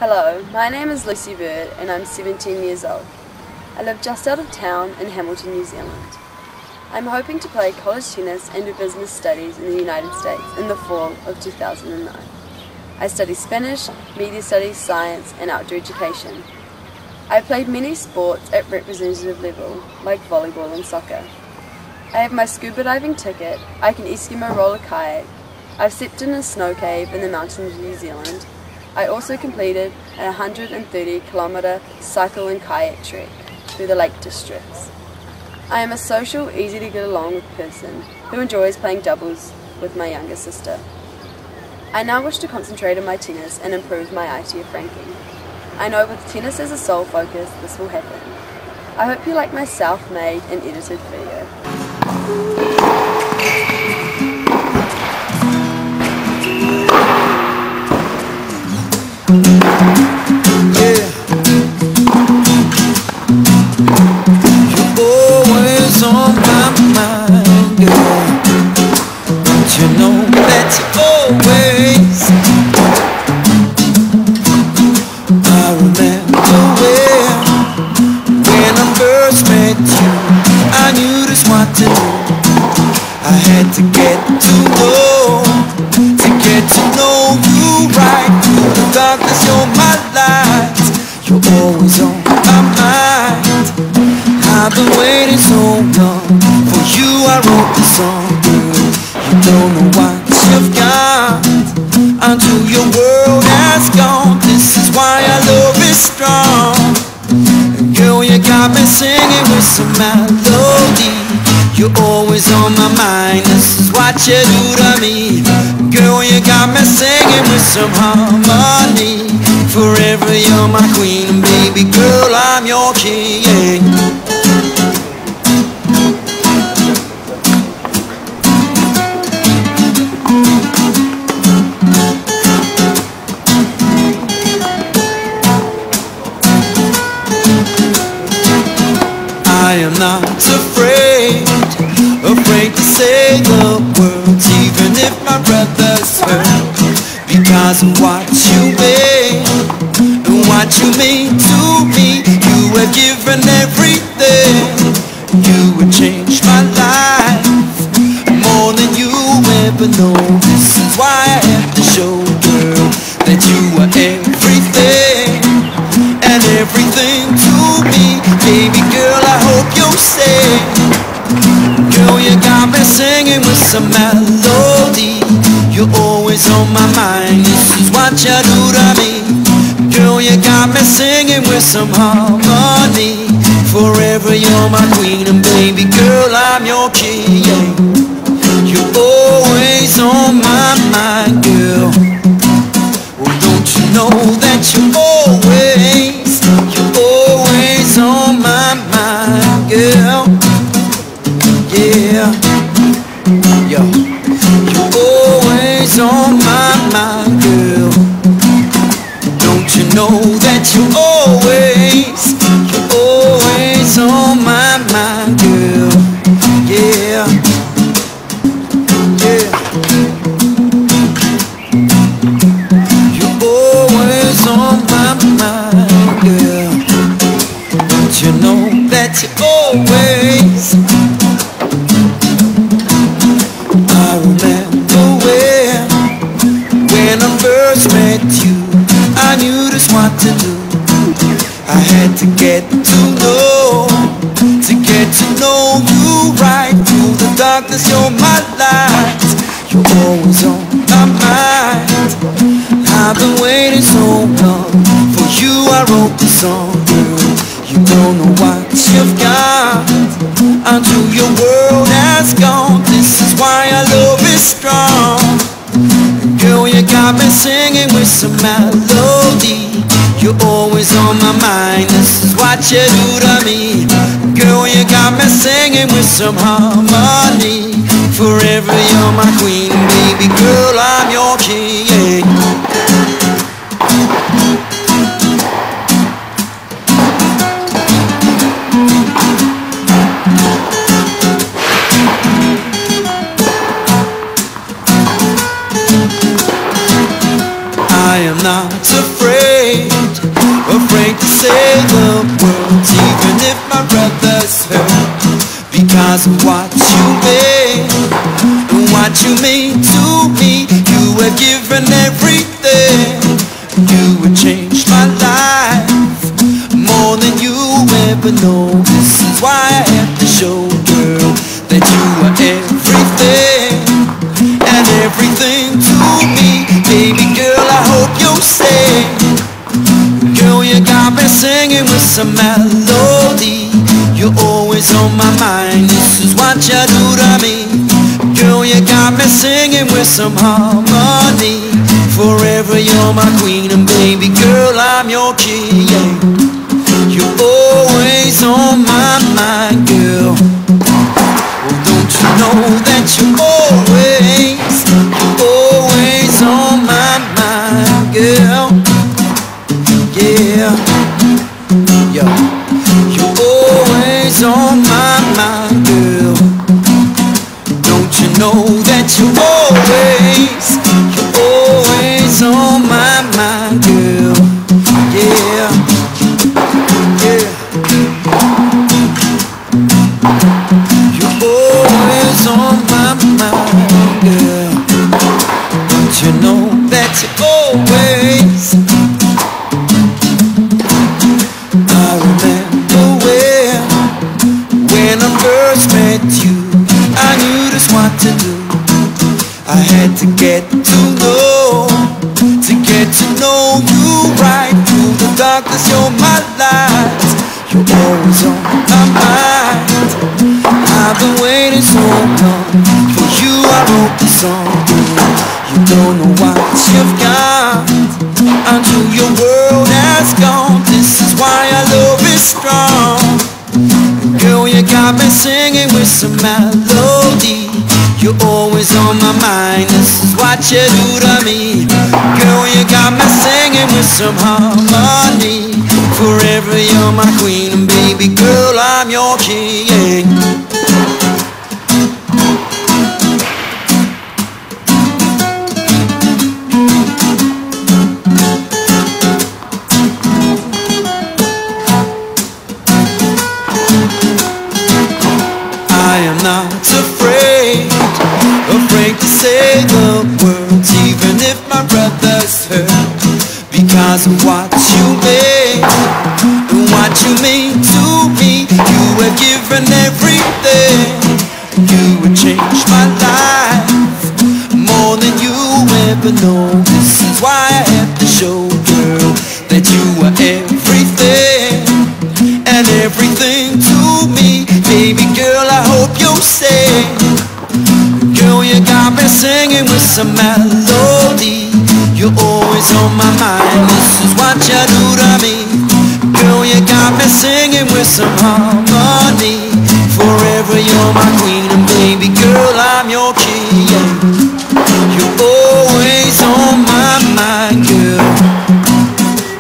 Hello, my name is Lucy Bird and I'm 17 years old. I live just out of town in Hamilton, New Zealand. I'm hoping to play college tennis and do business studies in the United States in the fall of 2009. I study Spanish, media studies, science and outdoor education. I have played many sports at representative level, like volleyball and soccer. I have my scuba diving ticket, I can Eskimo roll a kayak, I've slept in a snow cave in the mountains of New Zealand. I also completed a 130-kilometre cycle and kayak trek through the Lake Districts. I am a social, easy to get along with person who enjoys playing doubles with my younger sister. I now wish to concentrate on my tennis and improve my ITF ranking. I know with tennis as a sole focus this will happen. I hope you like my self-made and edited video. I had to get to know you right. Through the darkness, you're my light. You're always on my mind. I've been waiting so long for you. I wrote this song, girl. You don't know what you've got until your world has gone. This is why our love is strong. Girl, you got me singing with some melody. You're always on my mind, this is what you do to me. Girl, you got me singing with some harmony. Forever you're my queen, and baby girl, I'm your king. I am not afraid to say the words, even if my brothers hurt, because of what you made and what you mean to me. You have given everything. You have changed my life more than you ever know. This is why I have to show, girl, that you are everything and everything to me. Baby girl, I hope you'll stay. Girl, you got me singing with some melody. You're always on my mind, this is what you do to me. Girl, you got me singing with some harmony. Forever you're my queen, and baby girl, I'm your king. You're always on my mind, girl. Well, don't you know that you're always on my mind, girl. Yeah, yo, you're always on my mind, girl. Don't you know that you're always on my mind, girl. Yeah, yeah. You're always on my mind, girl. Don't you know that you're always. I remember when I first met you, I knew just what to do. I had to get to know you right. Through the darkness, you're my light. You're always on my mind. I've been waiting so long for you. I wrote this song, girl. You don't know what you've got until your world has gone. This is why our love is strong. Girl, you got me singing with some melody. You're always on my mind, this is what you do to me. Girl, you got me singing with some harmony. Forever you're my queen, baby girl, I'm your king. I am not afraid afraid to say the words, even if my brother's hurt, because of what you made and what you mean to me. You have given everything. You have changed my life more than you ever know. This is why I have to show, girl, that you are everything and everything to me. Baby girl, I hope you'll say, girl, you got me singing with some melody. You're always on my mind, this is what you do to me. Girl, you got me singing with some harmony. Forever you're my queen, and baby girl, I'm your king, yeah. You're always on my mind, girl. Well, don't you know that you're always on my mind, girl. Yeah, yo, you're always on my mind, girl. Don't you know that you're always on my mind, girl. Yeah, yeah. You're always on my mind, girl. Don't you know that you're always. I remember when I first met you, I knew just what to do. I had to get to know you right through the darkness. You're my light, you're always on my mind. I've been waiting so long for you. I wrote this song. You don't know what you've got until your world has gone. This is why our love is strong. Girl, you got me singing with some melody. You're always on my mind, this is what you do to me. Girl, you got me singing with some harmony. Forever you're my queen, and baby girl, I'm your king. I am not afraid to say the words, even if my brother's hurt, because of what you made and what you mean to me. You have given everything. You have changed my life more than you ever know. This is why I have to show, girl, that you are everything and everything to me. Baby girl, I hope you'll say, girl, you got me singing with some melody. You're always on my mind, this is what you do to me. Girl, you got me singing with some harmony. Forever you're my queen, and baby girl, I'm your king, yeah. You're always on my mind, girl.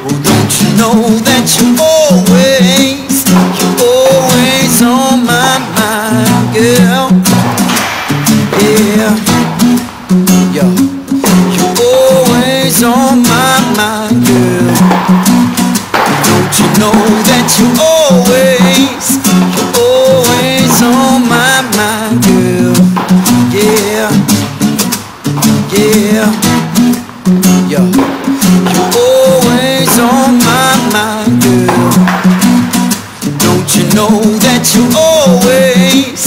Well, don't you know that you're always on my mind, girl. Yeah, yo, you're always on my mind, girl. Don't you know that you're always on my mind, girl. Yeah, yeah, yo, you're always on my mind, girl. Don't you know that you're always